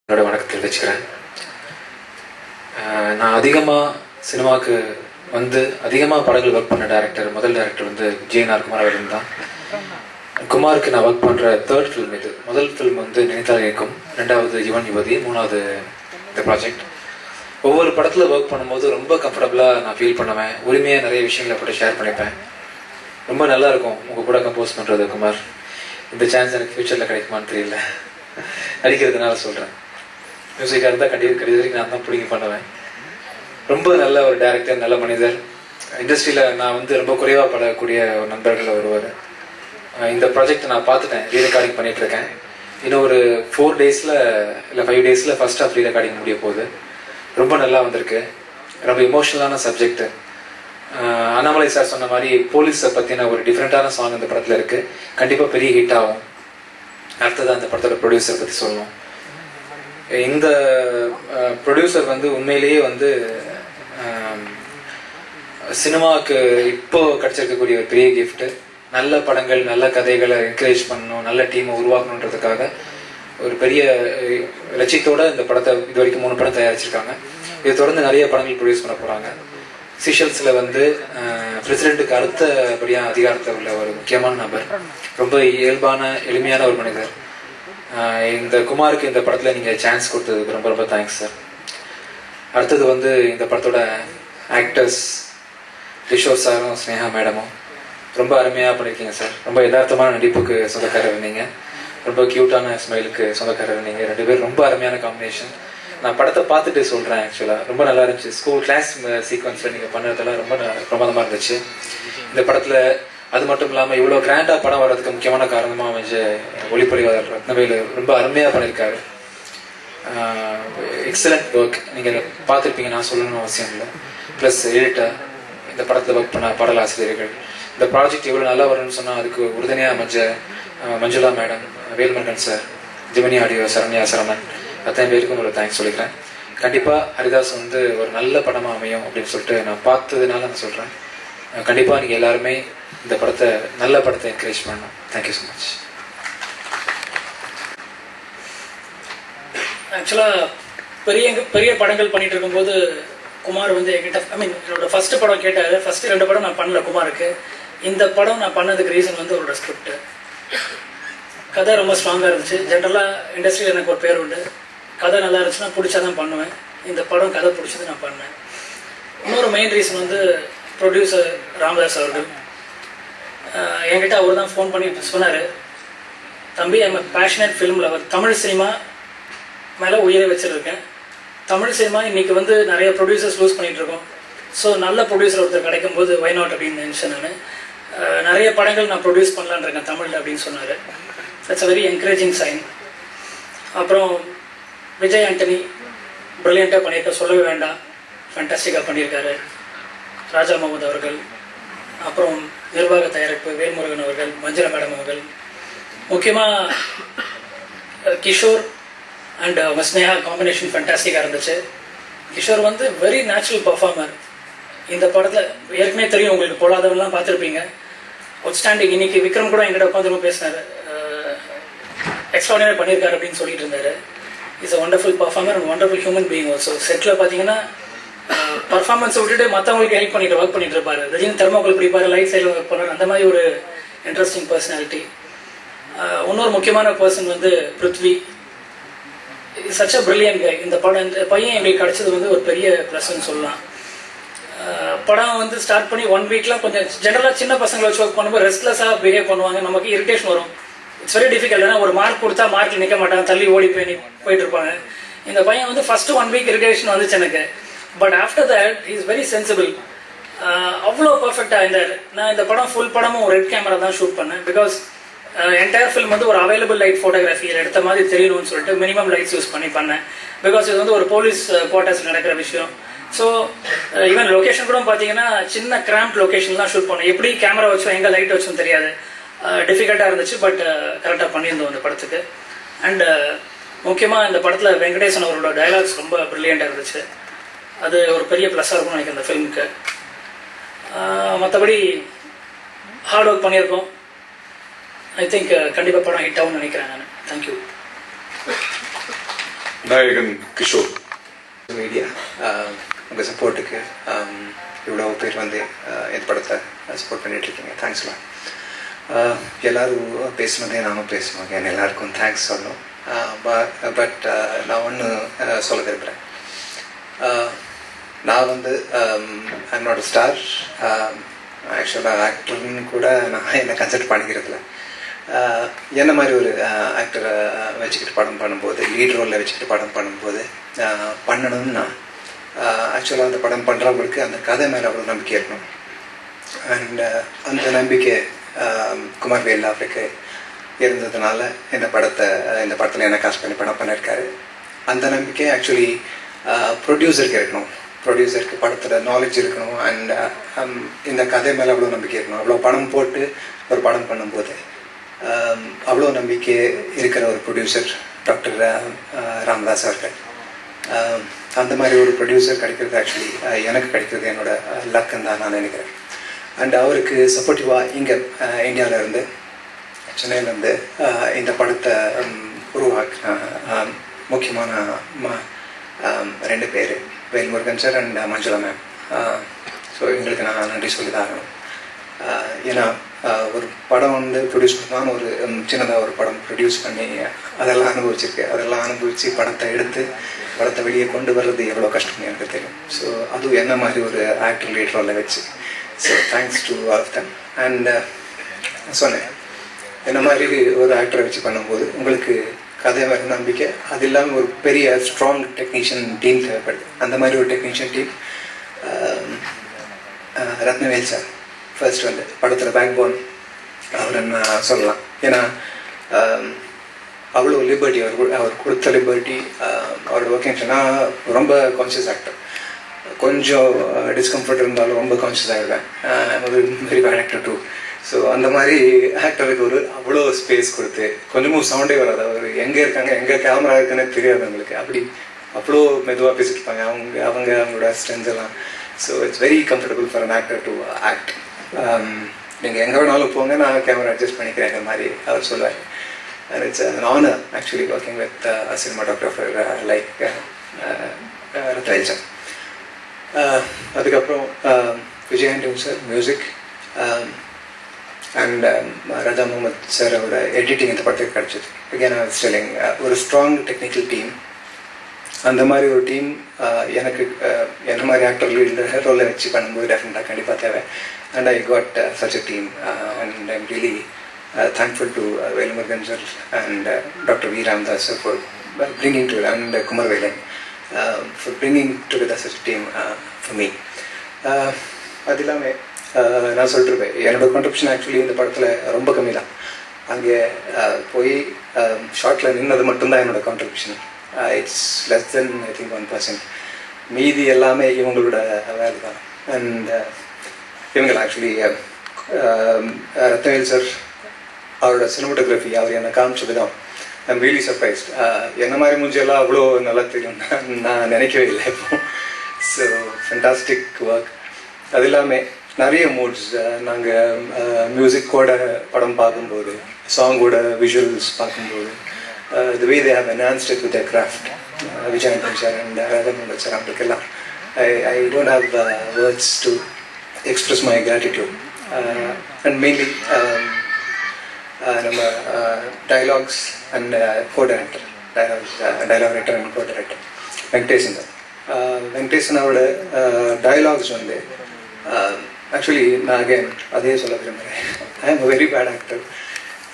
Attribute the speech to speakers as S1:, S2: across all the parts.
S1: என்னோட வணக்கத்தை தெரிவிச்சுக்கிறேன். நான் அதிகமாக சினிமாவுக்கு வந்து அதிகமாக படங்கள் ஒர்க் பண்ண முதல் டேரக்டர் வந்து ஜே.என்.ஆர். குமார் அவர்கள் தான். குமாருக்கு நான் ஒர்க் பண்ணுற தேர்ட் ஃபிலிம் இது. முதல் ஃபிலிம் வந்து நினைத்தால் இருக்கும், ரெண்டாவது யுவன் யுவதி, மூணாவது இந்த ப்ராஜெக்ட். ஒவ்வொரு படத்தில் ஒர்க் பண்ணும்போது ரொம்ப கம்ஃபர்டபுளாக நான் ஃபீல் பண்ணுவேன். உரிமையாக நிறைய விஷயங்களை போட்டு ஷேர் பண்ணிப்பேன். ரொம்ப நல்லா இருக்கும் உங்கள் கூட கம்போஸ் பண்ணுறது. குமார், இந்த சான்ஸ் எனக்கு ஃப்யூச்சரில் கிடைக்குமான்னு தெரியல, நடிக்கிறதுனால சொல்கிறேன். மியூசிக்காக இருந்தால் கண்டிப்பாக நான் தான் பிடிங்கி பண்ணுவேன். ரொம்ப நல்ல ஒரு டேரக்டர், நல்ல மனிதர். இண்டஸ்ட்ரியில் நான் வந்து ரொம்ப குறைவாக படக்கூடிய ஒரு நண்பர்கள் வருவார். இந்த ப்ராஜெக்ட் நான் பார்த்துட்டேன், ரீ ரெக்கார்டிங் பண்ணிகிட்ருக்கேன். இன்னும் ஒரு 4 டேஸில் இல்லை 5 டேஸில் ஃபர்ஸ்ட் ஆஃப் ரீ ரெக்கார்டிங் முடிய போகுது. ரொம்ப நல்லா வந்திருக்கு. ரொம்ப இமோஷனலான சப்ஜெக்ட். அண்ணாமலை சார் சொன்ன மாதிரி போலீஸை பற்றின ஒரு டிஃப்ரெண்ட்டான சாங் இந்த படத்தில் இருக்குது. கண்டிப்பாக பெரிய ஹிட் ஆகும். அடுத்தது அந்த படத்தோட ப்ரொடியூசரை பற்றி சொல்லணும். இந்த ப்ரொடியூசர் வந்து உண்மையிலேயே வந்து சினிமாவுக்கு இப்போ கிடைச்சிருக்கக்கூடிய ஒரு பெரிய கிஃப்ட்டு. நல்ல படங்கள், நல்ல கதைகளை என்கரேஜ் பண்ணணும், நல்ல டீமை உருவாக்கணுன்றதுக்காக ஒரு பெரிய லட்சியத்தோட இந்த படத்தை இது வரைக்கும் 3 படம் தயாரிச்சிருக்காங்க. இதை தொடர்ந்து நிறைய படங்கள் ப்ரொடியூஸ் பண்ண போகிறாங்க. சீஷல்ஸில் வந்து பிரசிடென்ட்டுக்கு அடுத்தபடியாக அதிகாரத்தை உள்ள ஒரு முக்கியமான நபர். ரொம்ப இயல்பான எளிமையான ஒரு மனிதர். இந்த குமாருக்கு இந்த படத்தில் நீங்கள் சான்ஸ் கொடுத்ததுக்கு ரொம்ப ரொம்ப தேங்க்ஸ் சார். அடுத்தது வந்து இந்த படத்தோட ஆக்டர்ஸ் கிஷோர் சாரும் ஸ்னேகா மேடமும் ரொம்ப அருமையாக பண்ணியிருக்கீங்க சார். ரொம்ப யதார்த்தமான நடிப்புக்கு சொந்தக்காரர் நீங்கள், ரொம்ப க்யூட்டான ஸ்மைலுக்கு சொந்தக்காரர் நீங்கள். 2 பேரும் ரொம்ப அருமையான காம்பினேஷன். நான் படத்தை பார்த்துட்டு சொல்கிறேன். ஆக்சுவலாக ரொம்ப நல்லா இருந்துச்சு. ஸ்கூல் கிளாஸ் சீக்வன்ஸில் நீங்கள் பண்ணுறதெல்லாம் ரொம்ப பிரமாதமாக இருந்துச்சு இந்த படத்தில். அது மட்டும் இல்லாமல் இவ்வளோ கிராண்டாக படம் வர்றதுக்கு முக்கியமான காரணமாக அமைஞ்ச ஒளிப்பதிவாளர் ரத்னவேலு ரொம்ப அருமையாக பண்ணியிருக்காரு. Excellent work. நீங்கள் பார்த்துருப்பீங்க, நான் சொல்லணும்னு அவசியம் இல்லை. ப்ளஸ் எடிட்டர், இந்த படத்தில் ஒர்க் பண்ண பாடலாசிரியர்கள், இந்த ப்ராஜெக்ட் எவ்வளோ நல்லா வரும்னு சொன்னால் அதுக்கு உறுதுணையாக அமைஞ்ச Manjula madam, Velmurugan sir, Gemini audio Saranya Saravanan, அத்தனை பேருக்கும் ஒரு தேங்க்ஸ் சொல்லிக்கிறேன். கண்டிப்பாக ஹரிதாஸ் வந்து ஒரு நல்ல படமாக அமையும் அப்படின்னு சொல்லிட்டு நான் பார்த்ததுனால நான் சொல்கிறேன். கண்டிப்பாக நீங்கள் எல்லாருமே இந்த படத்தை, நல்ல படத்தை என்கரேஜ் பண்ணணும். Thank you so much.
S2: ஆக்சுவலாக பெரிய படங்கள் பண்ணிட்டு இருக்கும்போது குமார் வந்து என்கிட்ட என்னோட ஃபர்ஸ்ட் படம் கேட்டார். ஃபர்ஸ்ட் 2 படம் நான் பண்ணல குமாருக்கு. இந்த படம் நான் பண்ணதுக்கு ரீசன் வந்து அவரோட ஸ்கிரிப்ட். கதை ரொம்ப ஸ்ட்ராங்காக இருந்துச்சு. ஜென்ரலாக இண்டஸ்ட்ரியில் எனக்கு ஒரு பேர் உண்டு, கதை நல்லா இருந்துச்சுன்னா பிடிச்சாதான் பண்ணுவேன். இந்த படம் கதை பிடிச்சது நான் பண்ணேன். இன்னொரு மெயின் ரீசன் வந்து ப்ரொடியூசர் ராமதாஸ் அவர்கள். என்கிட்ட அவர் தான் ஃபோன் பண்ணி சொன்னார், தம்பி I'm passionate film lover, Tamil cinema மேலே உயிரை வச்சுருக்கேன். தமிழ் சினிமா இன்றைக்கி வந்து நிறைய ப்ரொடியூசர்ஸ் லூஸ் பண்ணிகிட்ருக்கோம். ஸோ நல்ல ப்ரொடியூசர் ஒருத்தர் கிடைக்கும் போது வை நாட் அப்படின்னு நினச்சேன். நான் நிறைய படங்கள் நான் ப்ரொடியூஸ் பண்ணலான் இருக்கேன் தமிழில் அப்படின்னு சொன்னார். That's a very encouraging sign. அப்புறம் விஜய் ஆண்டனி ப்ரில்லியண்ட்டாக பண்ணியிருக்க, சொல்லவே வேண்டாம், ஃபேண்டாஸ்டிக்காக பண்ணியிருக்காரு. ராஜா முகமது அவர்கள், அப்புறம் நிர்வாக தயாரிப்பு வேல்முருகன் அவர்கள், மஞ்சுளா மேடம் அவர்கள், முக்கியமாக கிஷோர் அண்ட் ஸ்னேகா காம்பினேஷன் ஃபேண்டாஸ்டிக்காக இருந்துச்சு. கிஷோர் வந்து வெரி நேச்சுரல் பர்ஃபார்மர். இந்த படத்தில் ஏற்கனவே தெரியும் உங்களுக்கு, போடாதவெல்லாம் பார்த்துருப்பீங்க. அவுட்ஸ்டாண்டிங். இன்னைக்கு விக்ரம் கூட எங்கிட்ட உட்காந்து பேசினார், எக்ஸ்ட்ராடினரி பண்ணியிருக்காரு அப்படின்னு சொல்லிட்டு இருந்தாரு. Is a wonderful performer and wonderful human being also. Settle பார்த்தீங்கன்னா பர்ஃபார்மன்ஸை விட்டுட்டு மற்றவங்களுக்கு ஹெல்ப் பண்ணிட்டு ஒர்க் பண்ணிட்டு இருப்பாரு. ரஜினி தெர்மோக்கல் பிடிப்பாரு, லைட் சைடில் ஒர்க் பண்ணார். அந்த மாதிரி ஒரு இன்ட்ரெஸ்டிங் பர்சனாலிட்டி. இன்னொரு முக்கியமான பர்சன் வந்து பிருத்வி. சச் அ பிரில்லியன்ட் கை. இந்த பையன் எங்களுக்கு கிடைச்சது வந்து ஒரு பெரிய ப்ளஸ்ன்னு சொல்லலாம். படம் வந்து ஸ்டார்ட் பண்ணி 1 வீக்லாம் கொஞ்சம் ஜென்ரலாக சின்ன பசங்களை வச்சு ஒர்க் பண்ணும்போது ரெஸ்ட்லெஸ்ஸாக பிஹேவ் பண்ணுவாங்க, நமக்கு இரிட்டேஷன் வரும். It's very difficult. ஏன்னா ஒரு மார்க் கொடுத்தா மார்க்கில் நிற்க மாட்டாங்க, தள்ளி ஓடி போயிட்டு இருப்பாங்க. இந்த பையன் வந்து ஃபர்ஸ்ட் 1 வீக் இரிட்டேஷன் வந்துச்சு எனக்கு. But after that he is very sensible. அவ்வளோ பர்ஃபெக்டாக இருந்தார். நான் இந்த படம் ஃபுல் படமும் ரெட் கேமரா தான் ஷூட் பண்ணேன். பிகாஸ் என்டையர் ஃபிலிம் வந்து ஒரு அவைலபிள் லைட் ஃபோட்டோகிராஃபியில் எடுத்த மாதிரி தெரியணும்னு சொல்லிட்டு மினிமம் லைட்ஸ் யூஸ் பண்ணேன். பிகாஸ் இது வந்து ஒரு போலீஸ் குவார்ட்டர்ஸில் நடக்கிற விஷயம். ஸோ ஈவன் லொக்கேஷன் கூட பார்த்தீங்கன்னா சின்ன கிராம்ப் லொக்கேஷன்லாம் ஷூட் பண்ணோம். எப்படி கேமரா வச்சோம், எங்கே லைட் வச்சோம் தெரியாது. டிஃபிகல்ட்டாக இருந்துச்சு. பட் கரெக்டாக பண்ணியிருந்தோம் இந்த படத்துக்கு. அண்ட் முக்கியமாக இந்த படத்தில் வெங்கடேசன் அவரோட டைலாக்ஸ் ரொம்ப ப்ரில்லியண்ட்டாக இருந்துச்சு. அது ஒரு பெரிய ப்ளஸ்ஸாக இருக்கும்னு நினைக்கிறேன் இந்த ஃபிலிமுக்கு. மற்றபடி ஹார்ட் ஒர்க் பண்ணியிருக்கோம். ஐ திங்க் கண்டிப்பாக படம் ஹிட் ஆகும்னு நினைக்கிறேன் நான். தேங்க்யூ.
S3: நாயகன் கிஷோர்.
S4: மீடியா உங்கள் சப்போர்ட்டுக்கு இவ்வளோ பேர் வந்து இந்த படத்தை சப்போர்ட் பண்ணிகிட்ருக்கீங்க. தேங்க்ஸ்லாம். எல்லோரும் பேசுனதே நானும் பேசணும். என் எல்லாருக்கும் தேங்க்ஸ் சொல்லணும். பட் நான் ஒன்று சொல்ல விரும்புகிறேன். நான் வந்து ஐம் நாட் அ ஸ்டார். ஆக்சுவலாக ஆக்டர்னு கூட நான் என்னை கன்சிடர் பண்ணிக்கிறதில்ல. என்ன மாதிரி ஒரு ஆக்டரை வச்சுக்கிட்டு படம் பண்ணும்போது, லீட் ரோலில் வச்சுக்கிட்டு படம் பண்ணும்போது பண்ணணும்னா ஆக்சுவலாக அந்த படம் பண்ணுறவங்களுக்கு அந்த கதை மேலே அவ்வளோ நம்பிக்கை இருக்கணும். அண்ட் அந்த நம்பிக்கை குமார் வேல் அவருக்கு இருந்ததுனால இந்த படத்தில் என்ன காஸ்ட் பண்ணி படம் பண்ணியிருக்காரு. அந்த நம்பிக்கை ஆக்சுவலி ப்ரொடியூசருக்கு இருக்கணும். ப்ரொடியூசருக்கு படத்தில் நாலேஜ் இருக்கணும். அண்ட் இந்த கதை மேலே அவ்வளோ நம்பிக்கை இருக்கணும். அவ்வளோ பணம் போட்டு ஒரு படம் பண்ணும்போது அவ்வளோ நம்பிக்கை இருக்கிற ஒரு ப்ரொடியூசர் டாக்டர் ராமதாஸ் அவர்கள். அந்த மாதிரி ஒரு ப்ரொடியூசர் கிடைக்கிறது ஆக்சுவலி எனக்கு கிடைக்கிறது என்னோட லக்குன்னு தான் நான் நினைக்கிறேன். அண்ட் அவருக்கு சப்போர்ட்டிவாக இங்கே இந்தியாவிலேருந்து சென்னையிலேருந்து இந்த படத்தை உருவாக்கின முக்கியமான 2 பேர், Velmurugan sir and Manjula ma'am. So எங்களுக்கு நான் நன்றி சொல்லி தான் ஆகணும். ஏன்னா ஒரு படம் வந்து ப்ரொடியூஸ் பண்ணாலும் ஒரு சின்னதாக ஒரு படம் ப்ரொடியூஸ் பண்ணி அதெல்லாம் அனுபவித்து படத்தை வெளியே கொண்டு வர்றது எவ்வளோ கஷ்டம்னு எனக்கு தெரியும். ஸோ அதுவும் என்ன மாதிரி ஒரு ஆக்டர் லீட் ரோலில் வச்சு. So thanks to all of them. And சொன்னேன், என்ன மாதிரி ஒரு ஆக்டரை வச்சு பண்ணும்போது உங்களுக்கு கதை வர நம்பிக்கை, அது இல்லாமல் ஒரு பெரிய ஸ்ட்ராங் டெக்னீஷியன் டீம் தேவைப்படுது. அந்த மாதிரி ஒரு technician team Rathnavel sir first வந்து படத்தில் பேக் போன் அவரை நான் சொல்லலாம். ஏன்னா அவ்வளோ லிபர்ட்டி அவர் கொடுத்த லிபர்ட்டி, அவரோட ஒர்க்கிங். நான் ரொம்ப கான்ஷியஸ் ஆக்டர். கொஞ்சம் டிஸ்கம்ஃபர்ட் இருந்தாலும் ரொம்ப கான்ஷியஸ் ஆகிடுவேன். ஒரு very bad actor too. So அந்த மாதிரி ஆக்டருக்கு அவ்வளோ ஸ்பேஸ் கொடுத்து கொஞ்சமும் சவுண்டே வராது. அவர் எங்கே இருக்காங்க, எங்கே கேமரா இருக்குன்னு தெரியாது அவங்களுக்கு. அவ்வளோ மெதுவாக பேசிட்டு இருப்பாங்க அவங்களோட ஸ்ட்ரென்த் எல்லாம். So it's very comfortable for an actor to act. நீங்கள் எங்கே வேணாலும் போங்க, நான் கேமரா அட்ஜஸ்ட் பண்ணிக்கிறேன் இந்த மாதிரி அவர் சொல்லுவார். And it's an honor actually working with a cinematographer like Rathnavel sir. அதுக்கப்புறம் Vijay Antony sir music and Raja Mohammed சாரோட எடிட்டிங் இந்த படத்துக்கு கிடச்சிது. அகேன் ஐ வாஸ் டெல்லிங், ஒரு ஸ்ட்ராங் டெக்னிக்கல் டீம். அந்த மாதிரி ஒரு டீம் எனக்கு என்ன மாதிரி ஆக்டர் ரோலில் வச்சு பண்ணும்போது டெஃபினட்டாக கண்டிப்பாக தேவை. And I got such a team. And I'm really thankful to Velmurugan sir and Dr. V. Ramdas sir for bringing to and Kumar Velan for bringing together such a team for me. அது இல்லாமல் நான் சொல்லிட்டுருப்பேன், என்னோடய contribution actually இந்த படத்தில் ரொம்ப கம்மி தான். அங்கே போய் ஷார்ட்டில் நின்னது மட்டும்தான் என்னோட contribution. It's less than I think 1%. மீதி எல்லாமே இவங்களோட வேலை தான். அண்ட் இவங்க ஆக்சுவலி ரத்னவேல் சார் அவரோட சினிமாட்டோகிராஃபி அவர் என்னை காமிச்சது தான் ஐம் ரியலி சர்ப்ரைஸ்ட். என்ன மாதிரி மூஞ்சியெல்லாம் அவ்வளோ நல்லா தெரியும் நான் நினைக்கவே இல்லை இப்போ. So fantastic work. அது இல்லாமல் நிறைய மூட்ஸ் நாங்கள் மியூசிக்கோட படம் பார்க்கும்போது, சாங்கோட விஷுவல்ஸ் பார்க்கும்போது, the way they have enhanced it with their craft. Vijay Antony sir and Raja Mohammed sir அவங்களுக்கெல்லாம் I don't have words to express my gratitude. And mainly நம்ம dialogues and co-director, dialogue writer and co-director Venkatesan sir. வெங்கடேசனோட டைலாக்ஸ் வந்து actually நான் again அதே சொல்ல விரும்புகிறேன். I am a very bad actor.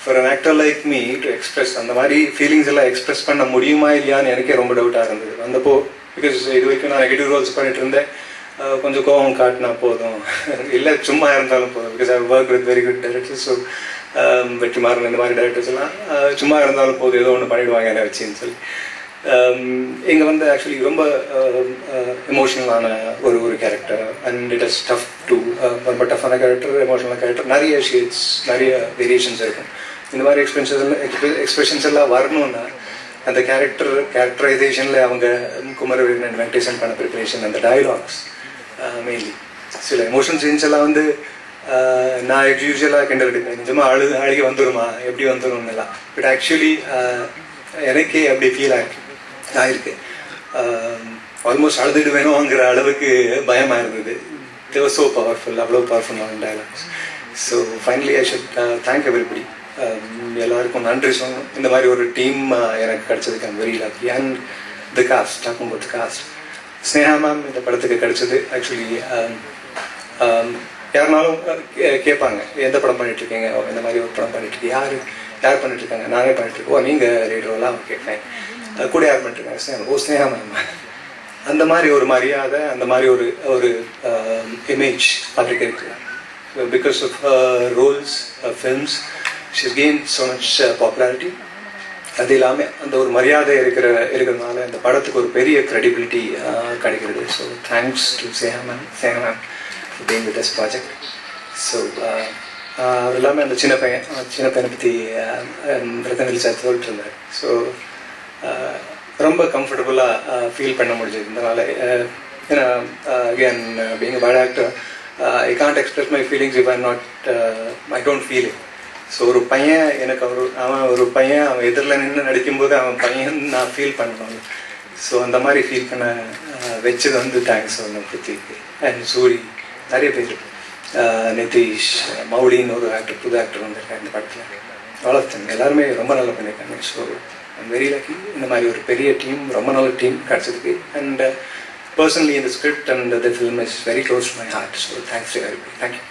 S4: For an actor like me to express அந்த மாதிரி ஃபீலிங்ஸ் எல்லாம் எக்ஸ்பிரஸ் பண்ண முடியுமா இல்லையான்னு எனக்கே ரொம்ப டவுட்டாக இருந்தது வந்தப்போ. பிகாஸ் இது வரைக்கும் நான் நெகட்டிவ் ரோல்ஸ் பண்ணிட்டு இருந்தேன். கொஞ்சம் கோவம் காட்டினா போதும், இல்லை சும்மா இருந்தாலும் போதும். Because I work with very good directors. So Vetrimaaran இந்த மாதிரி டைரக்டர்ஸ் எல்லாம் சும்மா இருந்தாலும் போதும், ஏதோ ஒன்று பண்ணிவிடுவாங்க என்னை வச்சுன்னு சொல்லி. இங்கே வந்து ஆக்சுவலி ரொம்ப எமோஷ்னலான ஒரு character. And it is tough to ரொம்ப டஃப்பான கேரக்டர், எமோஷ்னலான கேரக்டர். நிறைய ஷேட்ஸ், நிறைய வேரியேஷன்ஸ் இருக்கும். இந்த மாதிரி எக்ஸ்பிரஷன்ஸ் எல்லாம் வரணும்னா அந்த கேரக்டரைசேஷனில் அவங்க குமரவேலன் அண்ட் வெங்கடேசன் பண்ண ப்ரிப்பரேஷன், அந்த டயலாக்ஸ் மெயின்லி. சில எமோஷன் சீன்ஸ் எல்லாம் வந்து நான் யூஸ்வலாக கிண்டல் எடுப்பேன், நிஜமாக அழுகி வந்துடுமா, எப்படி வந்துடும் எல்லாம். பட் ஆக்சுவலி எனக்கே அப்படி ஃபீல் ஆகிருக்கு. ஆயிருக்கு. ஆல்மோஸ்ட் அழுதுட்டு வேணுங்கிற அளவுக்கு பயமாக இருந்தது. They were so powerful, அவ்வளோ பவர்ஃபுல்லான dialogues. So finally I should thank everybody. எல்லாருக்கும் நன்றி சொல்லணும். இந்த மாதிரி ஒரு டீம் எனக்கு கிடைச்சதுக்கு I'm very lucky. And the cost, talking about the cost, Sneha ma'am இந்த படத்துக்கு கிடைச்சது. ஆக்சுவலி யாருனாலும் கேட்பாங்க, எந்த படம் பண்ணிட்டு இருக்கீங்க, இந்த மாதிரி ஒரு படம் பண்ணிட்டு இருக்கீங்க, யார் பண்ணிட்டு இருக்காங்க, நானே பண்ணிட்டு இருக்கோம், ஓ நீங்கள் ரீடரோலாம் கேட்பேன், கூட யார் பண்ணிட்டு இருக்காங்க, ஸ்னேகா, ஓ ஸ்னேகா மேம். அந்த மாதிரி ஒரு மரியாதை, அந்த மாதிரி ஒரு இமேஜ் அவருக்கு இருக்கு. Because of roles, films, she gain so much popularity. அது இல்லாமல் அந்த ஒரு மரியாதை இருக்கிறதுனால இந்த படத்துக்கு ஒரு பெரிய க்ரெடிபிலிட்டி கிடைக்கிறது. So thanks to Sneha ma'am being with this project. So அது இல்லாமல் அந்த சின்ன பையனை பற்றி ரத்தனகிரி சார் சொல்லிட்டு இருந்தார். ஸோ ரொம்ப கம்ஃபர்டபுளாக ஃபீல் பண்ண முடிஞ்சது இதனால. ஏன்னா again being a bad actor, I can't express my feelings if I don't feel it. So ஒரு பையன் எனக்கு அவன் எதிரில் நின்று நடிக்கும்போது அவன் பையன் நான் ஃபீல் பண்ணணும். ஸோ அந்த மாதிரி ஃபீல் பண்ண வச்சது வந்து தேங்க்ஸ் சொல்லணும் பிருத்திக்கு அண்ட் சூரி, நிறைய பேர், நிதிஷ், மௌலின்னு ஒரு ஆக்டர், புது ஆக்டர் வந்திருக்காங்க இந்த படத்தில். வளர்த்தங்க எல்லாருமே ரொம்ப நல்லா பண்ணியிருக்காங்க. So I'm very lucky. இந்த மாதிரி ஒரு பெரிய டீம், ரொம்ப நல்ல டீம் கிடச்சதுக்கு. அண்ட் பர்சனலி இந்த script and the film is very close to my heart. So thanks to everybody. Thank you.